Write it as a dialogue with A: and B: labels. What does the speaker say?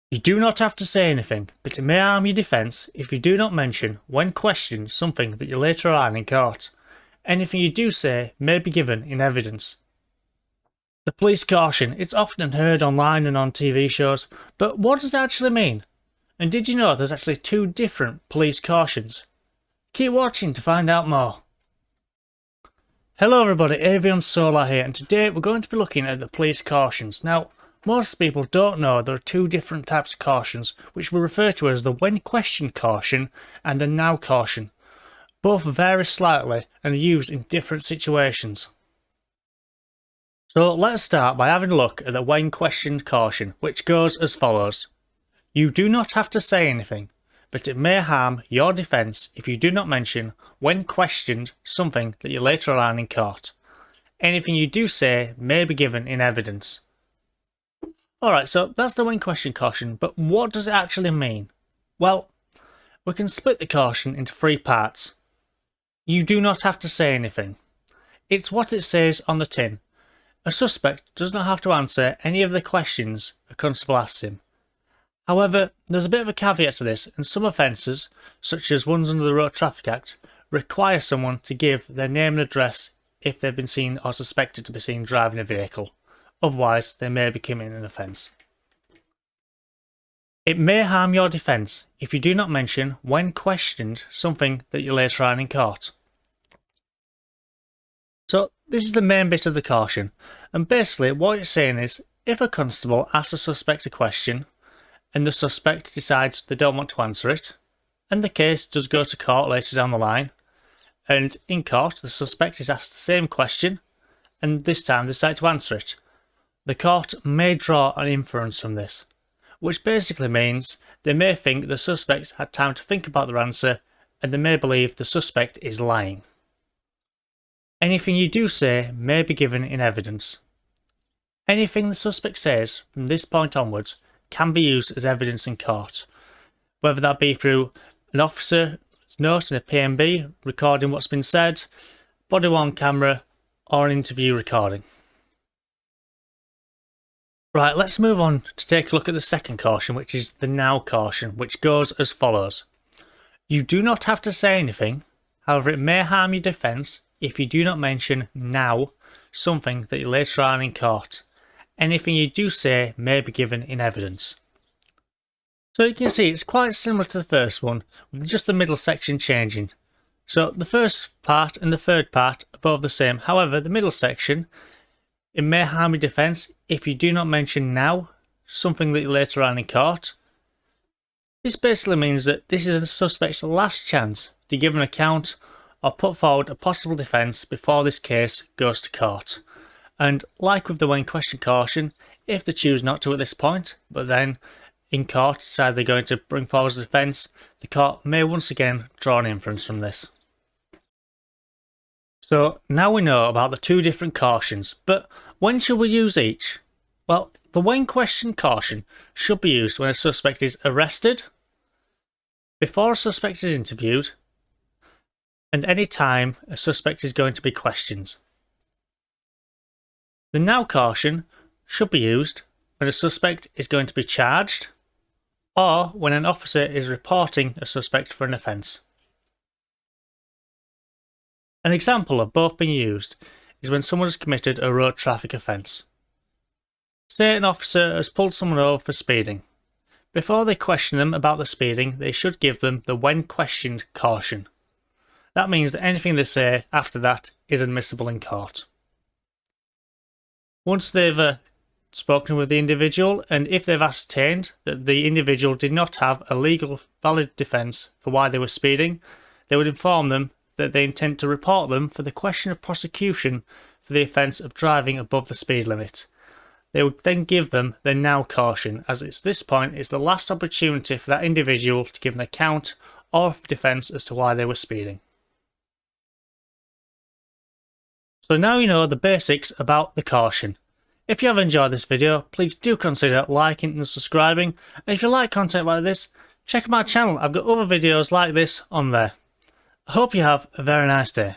A: You do not have to say anything, but it may harm your defence if you do not mention, when questioned, something that you later on in court. Anything you do say may be given in evidence. The police caution, it's often heard online and on TV shows, but what does it actually mean? And did you know there's actually two different police cautions? Keep watching to find out more. Hello everybody, Avion Solar here, and today we're going to be looking at the police cautions. Now, most people don't know there are two different types of cautions, which we refer to as the when questioned caution and the now caution. Both vary slightly and are used in different situations. So let's start by having a look at the when questioned caution, which goes as follows. You do not have to say anything, but it may harm your defence if you do not mention, when questioned, something that you later learn in court. Anything you do say may be given in evidence. Alright, so that's the when questioned caution, but what does it actually mean? Well, we can split the caution into three parts. You do not have to say anything. It's what it says on the tin. A suspect does not have to answer any of the questions a constable asks him. However, there's a bit of a caveat to this, and some offences, such as ones under the Road Traffic Act, require someone to give their name and address if they've been seen or suspected to be seen driving a vehicle. Otherwise, they may be committing an offence. It may harm your defence if you do not mention, when questioned, something that you later learn in court. So, this is the main bit of the caution, and basically what it's saying is, if a constable asks a suspect a question, and the suspect decides they don't want to answer it, and the case does go to court later down the line, and in court the suspect is asked the same question, and this time they decide to answer it, the court may draw an inference from this, which basically means they may think the suspect had time to think about their answer, and they may believe the suspect is lying. Anything you do say may be given in evidence. Anything the suspect says from this point onwards can be used as evidence in court, whether that be through an officer's note in a PMB recording what's been said, body worn camera, or an interview recording. Right, let's move on to take a look at the second caution, which is the now caution, which goes as follows. You do not have to say anything, however it may harm your defence if you do not mention now something that you later on in court. Anything you do say may be given in evidence. So you can see it's quite similar to the first one, with just the middle section changing. So the first part and the third part are both the same, however the middle section, it may harm your defence if you do not mention now something that you later on in court. This basically means that this is the suspect's last chance to give an account or put forward a possible defence before this case goes to court. And like with the when questioned caution, if they choose not to at this point, but then in court decide they're going to bring forward a defence, the court may once again draw an inference from this. So now we know about the two different cautions, but when should we use each? Well, the when questioned caution should be used when a suspect is arrested, before a suspect is interviewed, and any time a suspect is going to be questioned. The now caution should be used when a suspect is going to be charged, or when an officer is reporting a suspect for an offence. An example of both being used is when someone has committed a road traffic offence. Say an officer has pulled someone over for speeding. Before they question them about the speeding, they should give them the when questioned caution. That means that anything they say after that is admissible in court. Once they've spoken with the individual, and if they've ascertained that the individual did not have a legal valid defence for why they were speeding, they would inform them that they intend to report them for the question of prosecution for the offence of driving above the speed limit. They would then give them their now caution, as at this point it's the last opportunity for that individual to give an account or defence as to why they were speeding. So now you know the basics about the caution. If you have enjoyed this video, please do consider liking and subscribing, and if you like content like this, check out my channel, I've got other videos like this on there. I hope you have a very nice day.